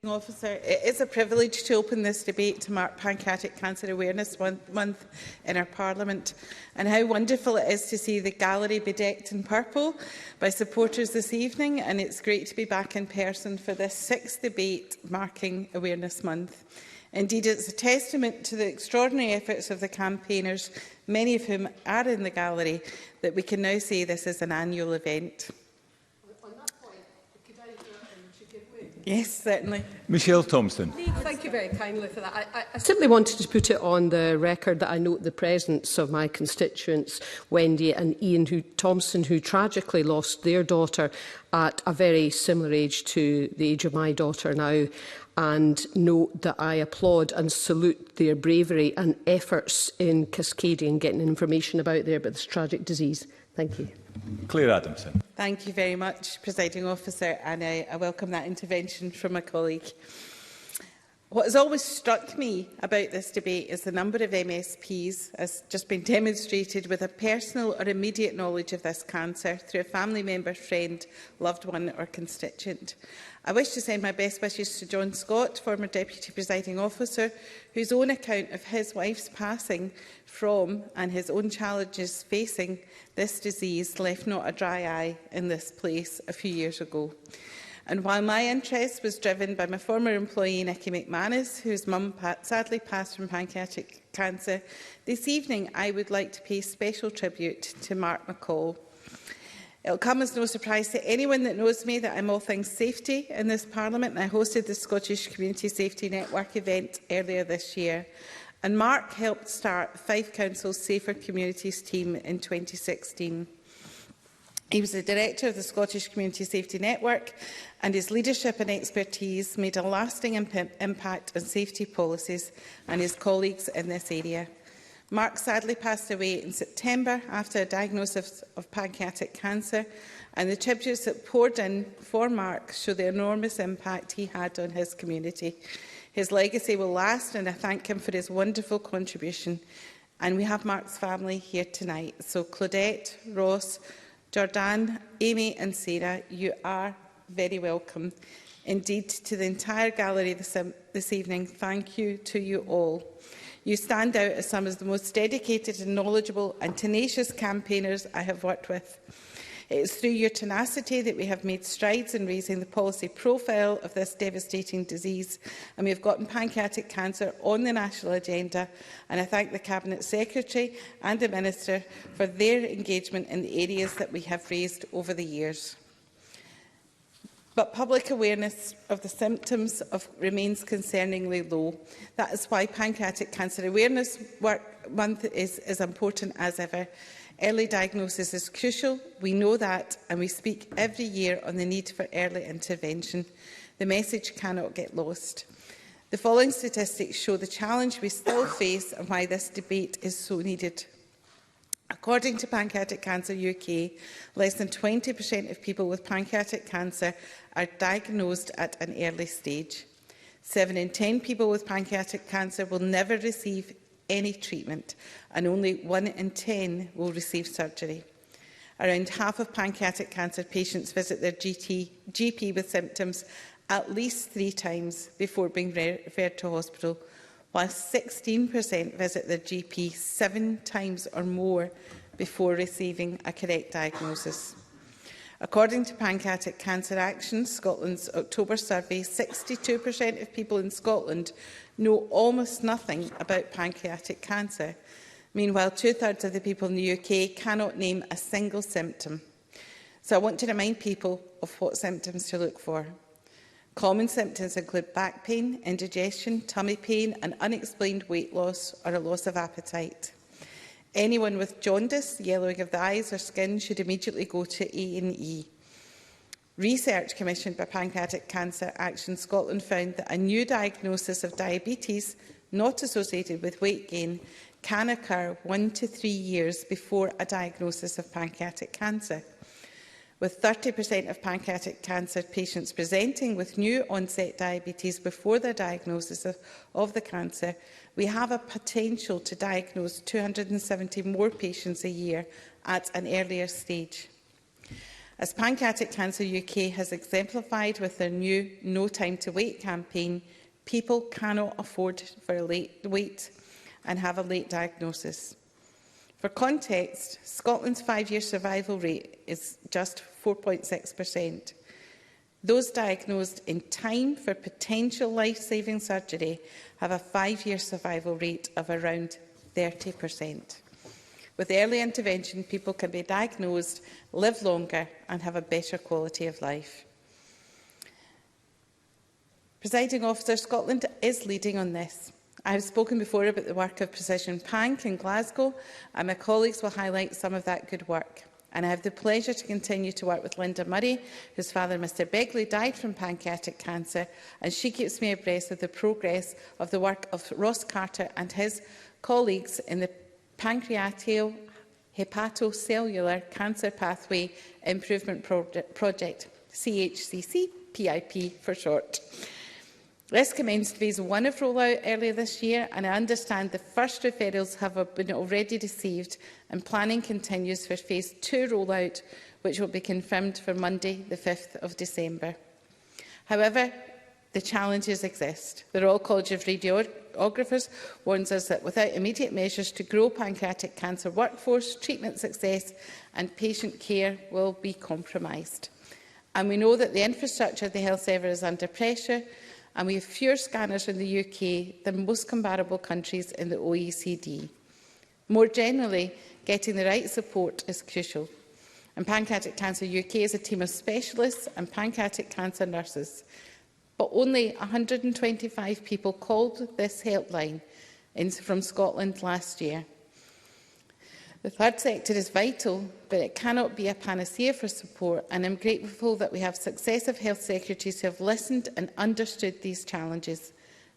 Officer, it is a privilege to open this debate to mark Pancreatic Cancer Awareness Month in our Parliament, and how wonderful it is to see the gallery bedecked in purple by supporters this evening, and it's great to be back in person for this 6th debate marking Awareness Month. Indeed, it's a testament to the extraordinary efforts of the campaigners, many of whom are in the gallery, that we can now say this is an annual event. Yes, certainly. Michelle Thompson. Thank you very kindly for that. I simply wanted to put it on the record that I note the presence of my constituents, Wendy and Ian Thompson, who tragically lost their daughter at a very similar age to the age of my daughter now, and note that I applaud and salute their bravery and efforts in cascading, getting information about this tragic disease. Thank you. Clare Adamson. Thank you very much, Presiding Officer, and I welcome that intervention from my colleague. What has always struck me about this debate is the number of MSPs, as just been demonstrated, with a personal or immediate knowledge of this cancer through a family member, friend, loved one or constituent. I wish to send my best wishes to John Scott, former Deputy Presiding Officer, whose own account of his wife's passing from and his own challenges facing this disease left not a dry eye in this place a few years ago. And while my interest was driven by my former employee, Nicky McManus, whose mum sadly passed from pancreatic cancer, this evening I would like to pay special tribute to Mark McCall. It will come as no surprise to anyone that knows me that I'm all things safety in this Parliament, and I hosted the Scottish Community Safety Network event earlier this year. And Mark helped start Fife Council's Safer Communities team in 2016. He was the director of the Scottish Community Safety Network, and his leadership and expertise made a lasting impact on safety policies and his colleagues in this area. Mark sadly passed away in September after a diagnosis of pancreatic cancer, and the tributes that poured in for Mark show the enormous impact he had on his community. His legacy will last, and I thank him for his wonderful contribution. And we have Mark's family here tonight. So Claudette, Ross, Jordan, Amy and Sarah, you are very welcome. Indeed, to the entire gallery this evening, thank you to you all. You stand out as some of the most dedicated and knowledgeable and tenacious campaigners I have worked with. It is through your tenacity that we have made strides in raising the policy profile of this devastating disease, and we have gotten pancreatic cancer on the national agenda, and I thank the Cabinet Secretary and the Minister for their engagement in the areas that we have raised over the years. But public awareness of the symptoms remains concerningly low. That is why Pancreatic Cancer Awareness Month is as important as ever. Early diagnosis is crucial, we know that, and we speak every year on the need for early intervention. The message cannot get lost. The following statistics show the challenge we still face and why this debate is so needed. According to Pancreatic Cancer UK, less than 20% of people with pancreatic cancer are diagnosed at an early stage. 7 in 10 people with pancreatic cancer will never receive any treatment, and only 1 in 10 will receive surgery. Around half of pancreatic cancer patients visit their GP with symptoms at least 3 times before being referred to hospital, while 16% visit their GP 7 times or more before receiving a correct diagnosis. According to Pancreatic Cancer Action, Scotland's October survey, 62% of people in Scotland know almost nothing about pancreatic cancer. Meanwhile, 2/3 of the people in the UK cannot name a single symptom. So I want to remind people of what symptoms to look for. Common symptoms include back pain, indigestion, tummy pain, and unexplained weight loss or a loss of appetite. Anyone with jaundice, yellowing of the eyes or skin should immediately go to A&E. Research commissioned by Pancreatic Cancer Action Scotland found that a new diagnosis of diabetes, not associated with weight gain, can occur 1 to 3 years before a diagnosis of pancreatic cancer. With 30% of pancreatic cancer patients presenting with new onset diabetes before their diagnosis of the cancer, we have a potential to diagnose 270 more patients a year at an earlier stage. As Pancreatic Cancer UK has exemplified with their new No Time to Wait campaign, people cannot afford for a late wait and have a late diagnosis. For context, Scotland's 5-year survival rate is just 4.6%. Those diagnosed in time for potential life-saving surgery have a 5-year survival rate of around 30%. With early intervention, people can be diagnosed, live longer and have a better quality of life. Presiding Officer, Scotland is leading on this. I have spoken before about the work of Precision Panc in Glasgow, and my colleagues will highlight some of that good work. And I have the pleasure to continue to work with Linda Murray, whose father, Mr Begley, died from pancreatic cancer, and she keeps me abreast of the progress of the work of Ross Carter and his colleagues in the Pancreatic Hepatocellular Cancer Pathway Improvement Project, CHCC, PIP for short. This commenced phase 1 of rollout earlier this year, and I understand the first referrals have been already received, and planning continues for phase 2 rollout, which will be confirmed for Monday, the 5th of December. However, the challenges exist. The Royal College of Radiographers warns us that without immediate measures to grow pancreatic cancer workforce, treatment success and patient care will be compromised. And we know that the infrastructure of the health service is under pressure, and we have fewer scanners in the UK than most comparable countries in the OECD. More generally, getting the right support is crucial. And Pancreatic Cancer UK is a team of specialists and pancreatic cancer nurses. But only 125 people called this helpline from Scotland last year. The third sector is vital, but it cannot be a panacea for support, and I'm grateful that we have successive health secretaries who have listened and understood these challenges.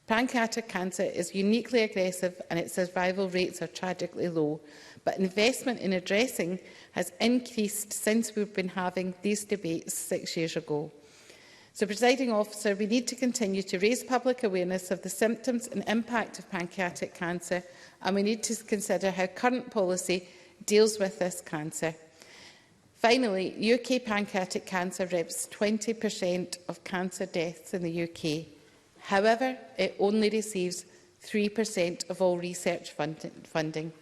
Pancreatic cancer is uniquely aggressive and its survival rates are tragically low, but investment in addressing has increased since we've been having these debates 6 years ago. So, Presiding Officer, we need to continue to raise public awareness of the symptoms and impact of pancreatic cancer, and we need to consider how current policy deals with this cancer. Finally, UK pancreatic cancer represents 20% of cancer deaths in the UK. However, it only receives 3% of all research funding.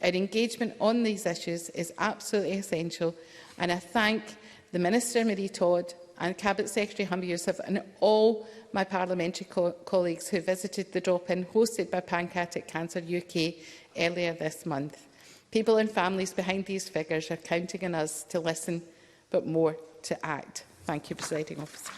Our engagement on these issues is absolutely essential, and I thank the Minister, Marie Todd, and Cabinet Secretary Humby Yousaf and all my parliamentary colleagues who visited the drop-in hosted by Pancreatic Cancer UK earlier this month. People and families behind these figures are counting on us to listen, but more to act. Thank you, Presiding Officer.